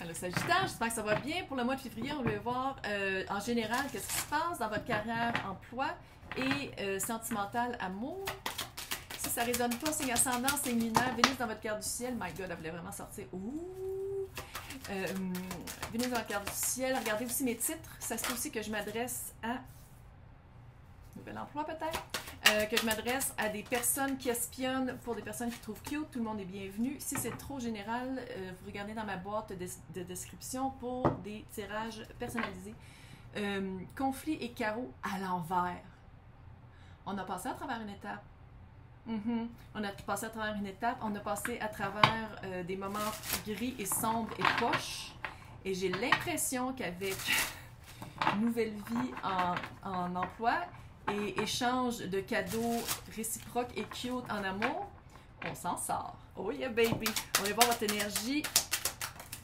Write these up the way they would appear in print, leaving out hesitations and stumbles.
Le Sagittaire, j'espère que ça va bien. Pour le mois de février, on va voir en général qu'est-ce qui se passe dans votre carrière, emploi et sentimental, amour. Si ça ne résonne pas, signe ascendant, signe lunaire, Vénus dans votre carte du ciel. My God, elle voulait vraiment sortir. Ouh! Vénus dans votre carte du ciel. Regardez aussi mes titres. Ça se peut aussi que je m'adresse à... Nouvel emploi peut-être? Que je m'adresse à des personnes qui espionnent pour des personnes qui trouvent cute. Tout le monde est bienvenu. Si c'est trop général, vous regardez dans ma boîte de description pour des tirages personnalisés. Conflit et carreau à l'envers. On a passé à travers une étape. On a passé à travers une étape. On a passé à travers des moments gris et sombres et poches. Et j'ai l'impression qu'avec nouvelle vie en emploi, et échange de cadeaux réciproques et cute en amour, on s'en sort. Oh yeah, baby! On va voir votre énergie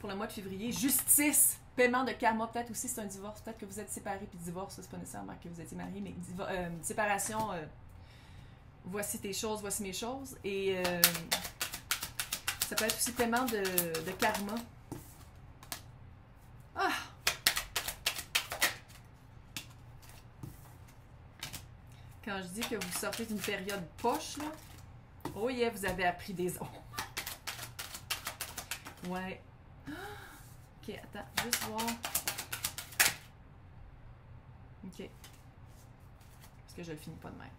pour le mois de février. Justice! Paiement de karma, peut-être aussi c'est un divorce. Peut-être que vous êtes séparés, puis divorce, c'est pas nécessairement que vous étiez mariés, mais séparation, voici tes choses, voici mes choses. Et ça peut être aussi paiement de karma. Ah! Quand je dis que vous sortez d'une période poche, là, oh yeah, vous avez appris des ondes. Ouais. Ok, attends, juste voir. Ok. Parce que je le finis pas de même.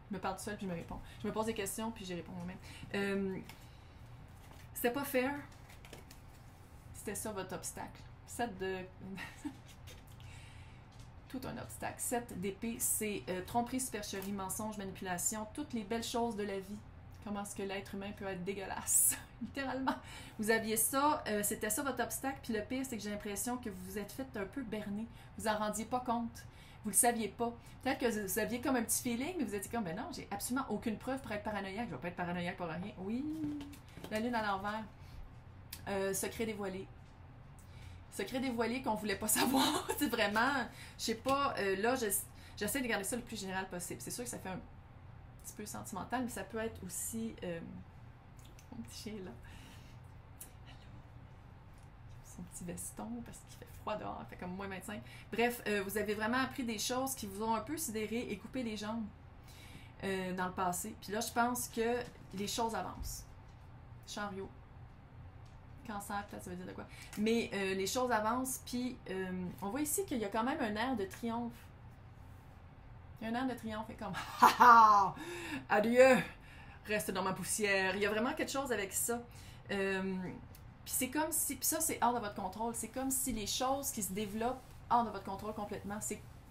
Je me parle tout seul puis je me réponds. Je me pose des questions puis j'y réponds moi-même. C'était pas fair. C'était ça votre obstacle. 7 de... tout un obstacle. 7 d'épée, c'est tromperie, supercherie, mensonge, manipulation, toutes les belles choses de la vie. Comment est-ce que l'être humain peut être dégueulasse? Littéralement. Vous aviez ça, c'était ça votre obstacle, puis le pire, c'est que j'ai l'impression que vous vous êtes fait un peu berner. Vous en rendiez pas compte. Vous le saviez pas. Peut-être que vous aviez comme un petit feeling, mais vous étiez comme, ben non, j'ai absolument aucune preuve pour être paranoïaque. Je vais pas être paranoïaque pour rien. Oui, la lune à l'envers. Secret dévoilé. Secret dévoilé qu'on voulait pas savoir. C'est vraiment, je sais pas, là, j'essaie de garder ça le plus général possible. C'est sûr que ça fait un petit peu sentimental, mais ça peut être aussi... mon petit chien, là. Son petit veston, parce qu'il fait froid dehors, il fait comme moins 25. Bref, vous avez vraiment appris des choses qui vous ont un peu sidéré et coupé les jambes dans le passé. Puis là, je pense que les choses avancent. Chariot. Cancer, peut-être ça veut dire de quoi. Mais les choses avancent, puis on voit ici qu'il y a quand même un air de triomphe. Il y a un air de triomphe, et comme « Ha ha! Adieu! Reste dans ma poussière! » Il y a vraiment quelque chose avec ça. Puis c'est comme si... Puis ça, c'est hors de votre contrôle. C'est comme si les choses qui se développent hors de votre contrôle complètement,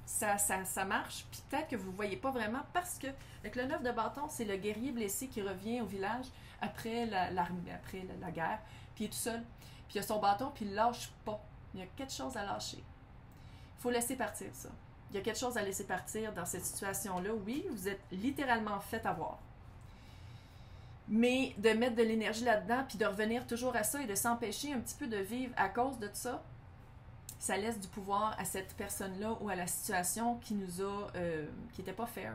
ça marche, puis peut-être que vous ne voyez pas vraiment, parce que avec le 9 de bâton, c'est le guerrier blessé qui revient au village après la guerre. Puis il est tout seul, puis il a son bâton, puis il ne lâche pas. Il y a quelque chose à lâcher. Il faut laisser partir ça. Il y a quelque chose à laisser partir dans cette situation-là. Oui, vous êtes littéralement fait avoir. Mais de mettre de l'énergie là-dedans, puis de revenir toujours à ça et de s'empêcher un petit peu de vivre à cause de ça, ça laisse du pouvoir à cette personne-là ou à la situation qui nous a... qui n'était pas fair.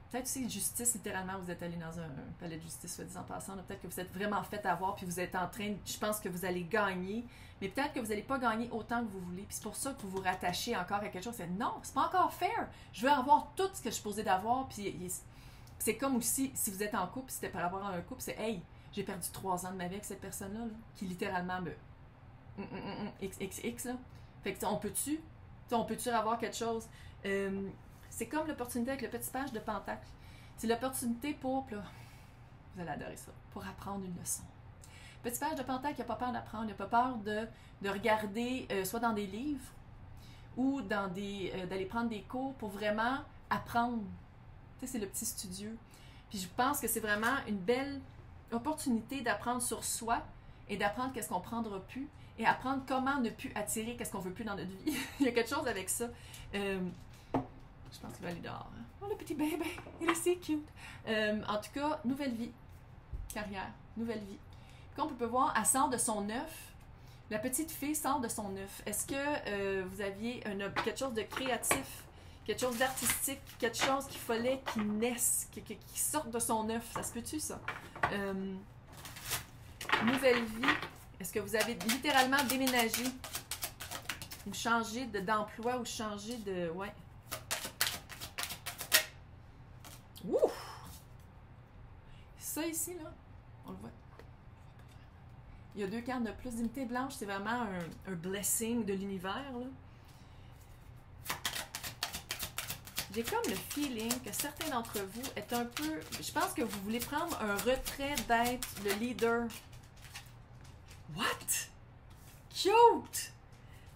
Peut-être aussi justice, littéralement, vous êtes allé dans un palais de justice, soit dit en passant. Peut-être que vous êtes vraiment fait avoir, puis vous êtes en train, je pense que vous allez gagner, mais peut-être que vous n'allez pas gagner autant que vous voulez. Puis c'est pour ça que vous vous rattachez encore à quelque chose. C'est non, c'est pas encore fair. Je veux avoir tout ce que je suis posée d'avoir. Puis c'est comme aussi, si vous êtes en couple, si c'était par rapport à un couple, c'est hey, j'ai perdu 3 ans de ma vie avec cette personne-là, là, qui littéralement me. XXX, là. Fait que on peut-tu avoir quelque chose. C'est comme l'opportunité avec le petit page de Pentacle. C'est l'opportunité pour, là, vous allez adorer ça, pour apprendre une leçon. Petit page de Pentacle, il n'a pas peur d'apprendre, il n'a pas peur de regarder, soit dans des livres ou dans d'aller prendre des cours pour vraiment apprendre. Tu sais, c'est le petit studieux. Puis je pense que c'est vraiment une belle opportunité d'apprendre sur soi et d'apprendre qu'est-ce qu'on ne prendra plus et apprendre comment ne plus attirer qu'est-ce qu'on ne veut plus dans notre vie. Il y a quelque chose avec ça. Je pense qu'il va aller dehors. Hein? Oh, le petit bébé, il est si cute. En tout cas, nouvelle vie. Carrière, nouvelle vie. Comme on peut voir, elle sort de son œuf. La petite fille sort de son œuf. Est-ce que vous aviez quelque chose de créatif, quelque chose d'artistique, quelque chose qu'il fallait qu'il naisse, qui sorte de son œuf? Ça se peut-tu, ça? Nouvelle vie. Est-ce que vous avez littéralement déménagé ou changé d'emploi ou changé de... Ouais. Ouf! Ça ici, là, on le voit. Il y a 2 cartes de plus d'unité blanche. C'est vraiment un blessing de l'univers, là. J'ai comme le feeling que certains d'entre vous est un peu... Je pense que vous voulez prendre un retrait d'être le leader. What? Cute!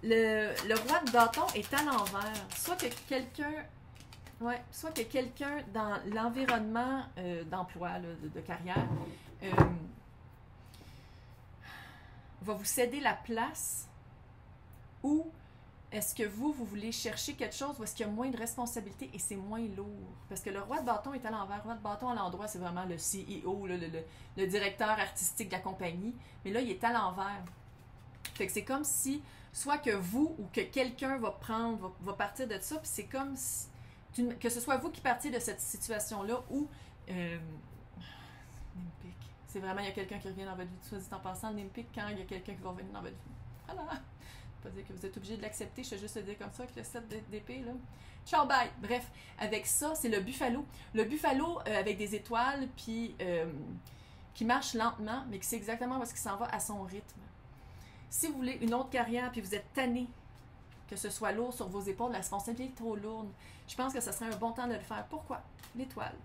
Le roi de bâton est à l'envers. Soit que quelqu'un... Ouais, soit que quelqu'un dans l'environnement d'emploi, de carrière, va vous céder la place, ou est-ce que vous voulez chercher quelque chose où est-ce qu'il y a moins de responsabilité et c'est moins lourd? Parce que le roi de bâton est à l'envers. Le roi de bâton à l'endroit, c'est vraiment le CEO, le directeur artistique de la compagnie. Mais là, il est à l'envers. Fait que c'est comme si, soit que vous ou que quelqu'un va partir de ça, puis c'est comme si, que ce soit vous qui partiez de cette situation-là ou... Nimpic. C'est vraiment, il y a quelqu'un qui revient dans votre vie. Soit dit en passant, le Nimpic, quand il y a quelqu'un qui va revenir dans votre vie. Voilà! Pas dire que vous êtes obligé de l'accepter, je vais juste le dire comme ça avec le 7 d'épée, là. Ciao, bye! Bref, avec ça, c'est le buffalo. Le buffalo avec des étoiles, puis qui marche lentement, mais qui sait exactement où est-ce qu'il s'en va à son rythme. Si vous voulez une autre carrière, puis vous êtes tanné, que ce soit lourd sur vos épaules, la responsabilité est trop lourde, je pense que ça serait un bon temps de le faire. Pourquoi? L'étoile.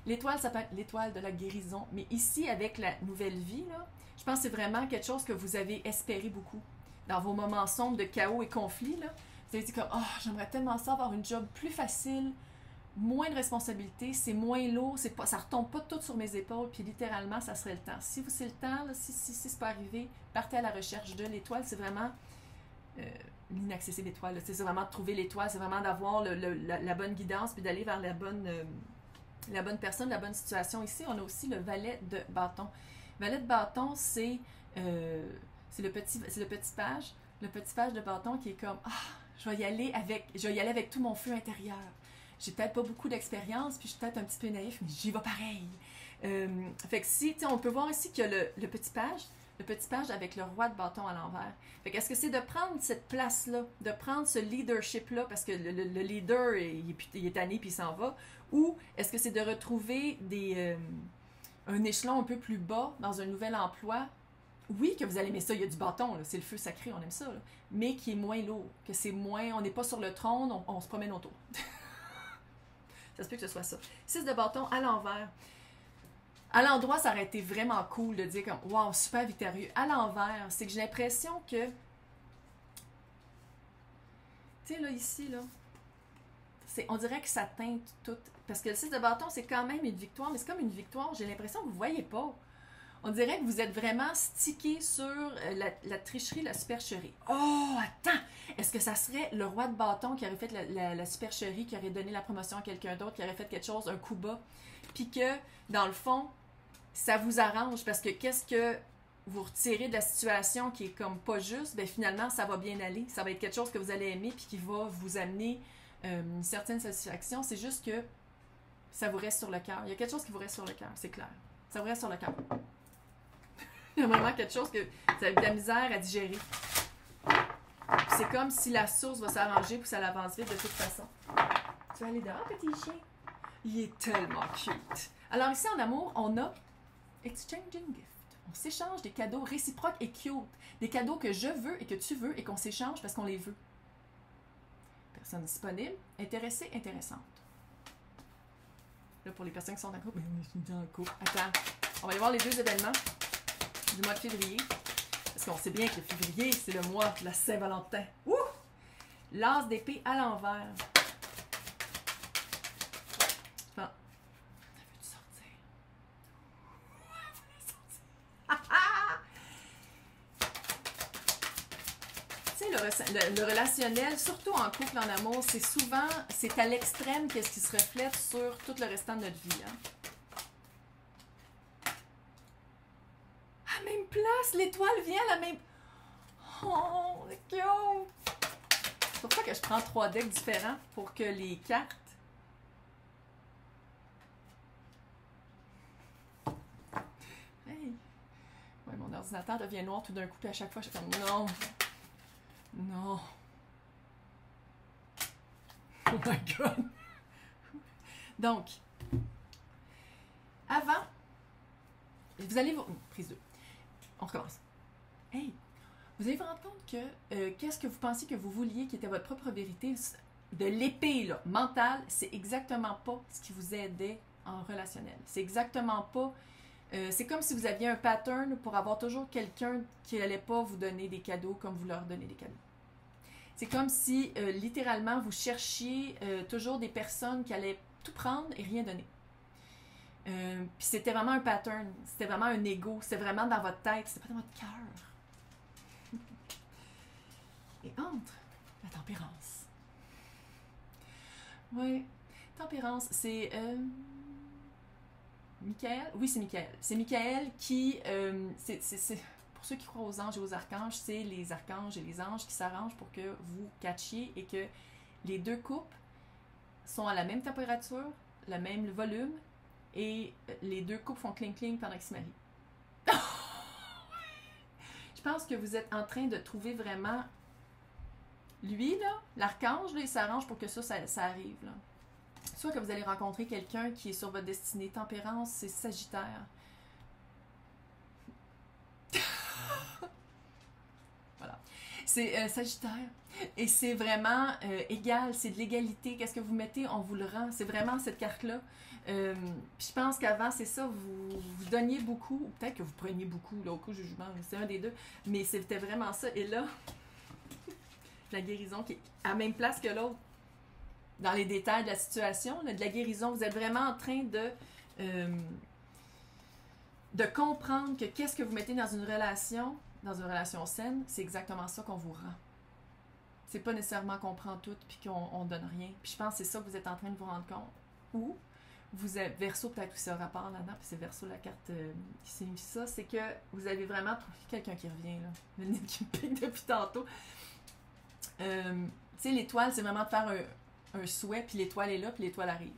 L'étoile, ça peut être l'étoile de la guérison, mais ici, avec la nouvelle vie, là, je pense que c'est vraiment quelque chose que vous avez espéré beaucoup. Dans vos moments sombres de chaos et conflits, là, vous avez dit comme « Oh, j'aimerais tellement ça avoir une job plus facile, moins de responsabilités, c'est moins lourd, ça retombe pas tout sur mes épaules, puis littéralement, ça serait le temps. » Si c'est le temps, là, si c'est pas arrivé, partez à la recherche de l'étoile. C'est vraiment l'inaccessible étoile. C'est vraiment de trouver l'étoile, c'est vraiment d'avoir la bonne guidance, puis d'aller vers la bonne personne, la bonne situation. Ici, on a aussi le valet de bâton. Le valet de bâton, c'est le petit page. Le petit page de bâton qui est comme « Ah, je vais y aller avec tout mon feu intérieur. J'ai peut-être pas beaucoup d'expérience, puis je suis peut-être un petit peu naïf, mais j'y vais pareil. » Fait que si, on peut voir ici qu'il y a le petit page avec le roi de bâton à l'envers. Fait que est-ce que c'est de prendre cette place-là, de prendre ce leadership-là, parce que le leader, il est tanné puis il s'en va, ou est-ce que c'est de retrouver un échelon un peu plus bas dans un nouvel emploi? Oui, que vous allez aimer ça, il y a du bâton, c'est le feu sacré, on aime ça, là, mais qui est moins lourd, que c'est moins, on n'est pas sur le trône, on se promène autour. Ça se peut que ce soit ça. 6 de bâton à l'envers. À l'endroit, ça aurait été vraiment cool de dire comme « Wow, super victorieux ». À l'envers, c'est que j'ai l'impression que... Tu sais, là, ici, là, on dirait que ça teinte tout. Parce que le 6 de bâton, c'est quand même une victoire, mais c'est comme une victoire, j'ai l'impression que vous ne voyez pas. On dirait que vous êtes vraiment stické sur la tricherie, la supercherie. Oh, attends! Est-ce que ça serait le roi de bâton qui aurait fait la supercherie, qui aurait donné la promotion à quelqu'un d'autre, qui aurait fait quelque chose, un coup bas, puis que, dans le fond, ça vous arrange, parce que qu'est-ce que vous retirez de la situation qui est comme pas juste, bien finalement, ça va bien aller. Ça va être quelque chose que vous allez aimer, puis qui va vous amener une certaine satisfaction. C'est juste que ça vous reste sur le cœur. Il y a quelque chose qui vous reste sur le cœur, c'est clair. Ça vous reste sur le cœur. Il y a vraiment quelque chose que vous avez de la misère à digérer. C'est comme si la source va s'arranger pour que ça l'avance vite de toute façon. Tu vas aller dehors, petit chien? Il est tellement cute. Alors ici, en amour, on a exchanging gift. On s'échange des cadeaux réciproques et cute. Des cadeaux que je veux et que tu veux et qu'on s'échange parce qu'on les veut. Personne disponible, intéressée, intéressante. Là, pour les personnes qui sont en couple, je suis en couple. Attends, on va aller voir les 2 événements du mois de février. Parce qu'on sait bien que le février, c'est le mois de la Saint-Valentin. Ouh! L'as d'épée à l'envers. Enfin, veux-tu sortir? Tu sais, le relationnel, surtout en couple, en amour, c'est souvent, c'est à l'extrême qu'est-ce qui se reflète sur tout le restant de notre vie. Hein? Même place, l'étoile vient à la même... Oh, c'est cute! C'est pour ça que je prends 3 decks différents pour que les cartes... Hey! Ouais, mon ordinateur devient noir tout d'un coup, puis à chaque fois, je suis comme non. Non. Oh my God. Donc, avant, vous allez vous... Prise 2. On recommence. Hey, vous allez vous rendre compte que qu'est-ce que vous pensiez que vous vouliez qui était votre propre vérité de l'épée là, mentale, c'est exactement pas ce qui vous aidait en relationnel. C'est exactement pas... c'est comme si vous aviez un pattern pour avoir toujours quelqu'un qui n'allait pas vous donner des cadeaux comme vous leur donnez des cadeaux. C'est comme si, littéralement, vous cherchiez toujours des personnes qui allaient tout prendre et rien donner. Puis c'était vraiment un pattern, c'était vraiment un ego, c'était vraiment dans votre tête, c'était pas dans votre cœur. Et entre la tempérance. Oui, tempérance, c'est... Michael? Oui, c'est Michael. C'est Michael qui... pour ceux qui croient aux anges et aux archanges, c'est les archanges et les anges qui s'arrangent pour que vous catchiez et que les deux coupes sont à la même température, le même volume, et les deux coupes font cling-cling pendant qu'ils se marient. Je pense que vous êtes en train de trouver vraiment... Lui, là, l'archange, là, il s'arrange pour que ça arrive, là. Soit que vous allez rencontrer quelqu'un qui est sur votre destinée. Tempérance, c'est Sagittaire. Voilà. C'est Sagittaire. Et c'est vraiment égal, c'est de l'égalité. Qu'est-ce que vous mettez, on vous le rend. C'est vraiment cette carte-là. Puis je pense qu'avant, c'est ça, vous donniez beaucoup, ou peut-être que vous preniez beaucoup, là, au coup du jugement, c'est un des deux, mais c'était vraiment ça. Et là, la guérison qui est à la même place que l'autre. Dans les détails de la situation, là, de la guérison, vous êtes vraiment en train de comprendre que qu'est-ce que vous mettez dans une relation saine, c'est exactement ça qu'on vous rend. C'est pas nécessairement qu'on prend tout puis qu'on donne rien. Puis je pense que c'est ça que vous êtes en train de vous rendre compte. Ou vous êtes Verseau, peut-être aussi un rapport là-dedans, puis c'est Verseau la carte qui signifie ça, c'est que vous avez vraiment trouvé quelqu'un qui revient, là. Le nez qui me pique depuis tantôt. Tu sais, l'étoile, c'est vraiment de faire un souhait, puis l'étoile est là, puis l'étoile arrive.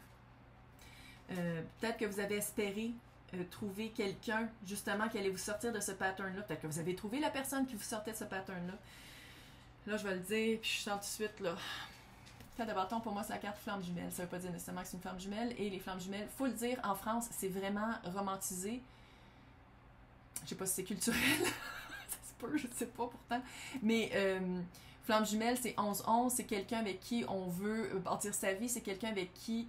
Peut-être que vous avez espéré trouver quelqu'un, justement, qui allait vous sortir de ce pattern-là. Peut-être que vous avez trouvé la personne qui vous sortait de ce pattern-là. Là, je vais le dire, puis je sens tout de suite, là. Carte de bâton, pour moi, c'est la carte flamme jumelle. Ça veut pas dire nécessairement que c'est une flamme jumelle. Et les flammes jumelles, faut le dire, en France, c'est vraiment romantisé. Je sais pas si c'est culturel. Ça se peut, je sais pas pourtant. Mais... flamme jumelle, c'est 11-11, c'est quelqu'un avec qui on veut bâtir sa vie, c'est quelqu'un avec qui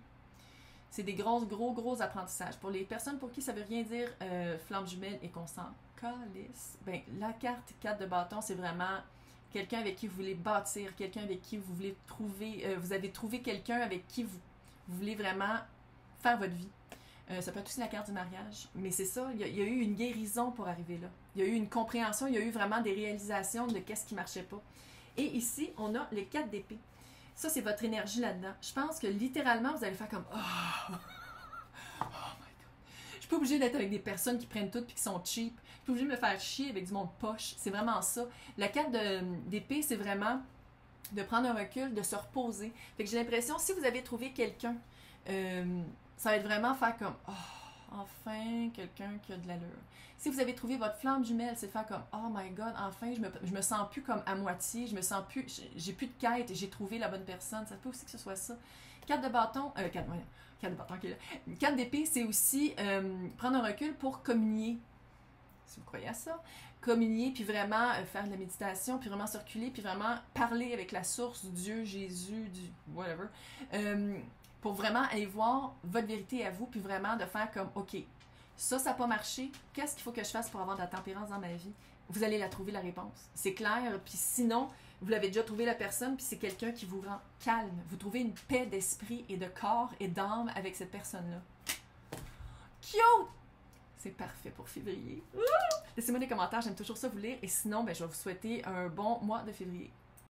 c'est des gros apprentissages. Pour les personnes pour qui ça veut rien dire flamme jumelle et qu'on s'en calisse, ben la carte 4 de bâton, c'est vraiment quelqu'un avec qui vous voulez bâtir, quelqu'un avec qui vous voulez trouver, vous avez trouvé quelqu'un avec qui vous voulez vraiment faire votre vie. Ça peut être aussi la carte du mariage, mais c'est ça, il y a eu une guérison pour arriver là. Il y a eu une compréhension, il y a eu vraiment des réalisations de qu'est-ce qui marchait pas. Et ici, on a les 4 d'épée. Ça, c'est votre énergie là-dedans. Je pense que littéralement, vous allez faire comme oh my God. Je suis pas obligée d'être avec des personnes qui prennent tout et qui sont cheap. Je suis pas obligée de me faire chier avec du monde poche. C'est vraiment ça. La carte d'épée, c'est vraiment de prendre un recul, de se reposer. Fait que j'ai l'impression, si vous avez trouvé quelqu'un, ça va être vraiment faire comme oh, enfin, quelqu'un qui a de l'allure. Si vous avez trouvé votre flamme jumelle, c'est de faire comme oh my God, enfin, je me sens plus comme à moitié, je me sens plus, j'ai plus de quête, j'ai trouvé la bonne personne. Ça peut aussi que ce soit ça. Carte de bâton, carte de bâton qui est là. Carte d'épée, c'est aussi prendre un recul pour communier. Si vous croyez à ça, communier, puis vraiment faire de la méditation, puis vraiment circuler, puis vraiment parler avec la source, Dieu, Jésus, du whatever. Pour vraiment aller voir votre vérité à vous, puis vraiment de faire comme, OK, ça n'a pas marché, qu'est-ce qu'il faut que je fasse pour avoir de la tempérance dans ma vie? Vous allez la trouver, la réponse. C'est clair, puis sinon, vous l'avez déjà trouvé la personne, puis c'est quelqu'un qui vous rend calme. Vous trouvez une paix d'esprit et de corps et d'âme avec cette personne-là. Cute! C'est parfait pour février. Laissez-moi des commentaires, j'aime toujours ça vous lire, et sinon, ben, je vais vous souhaiter un bon mois de février.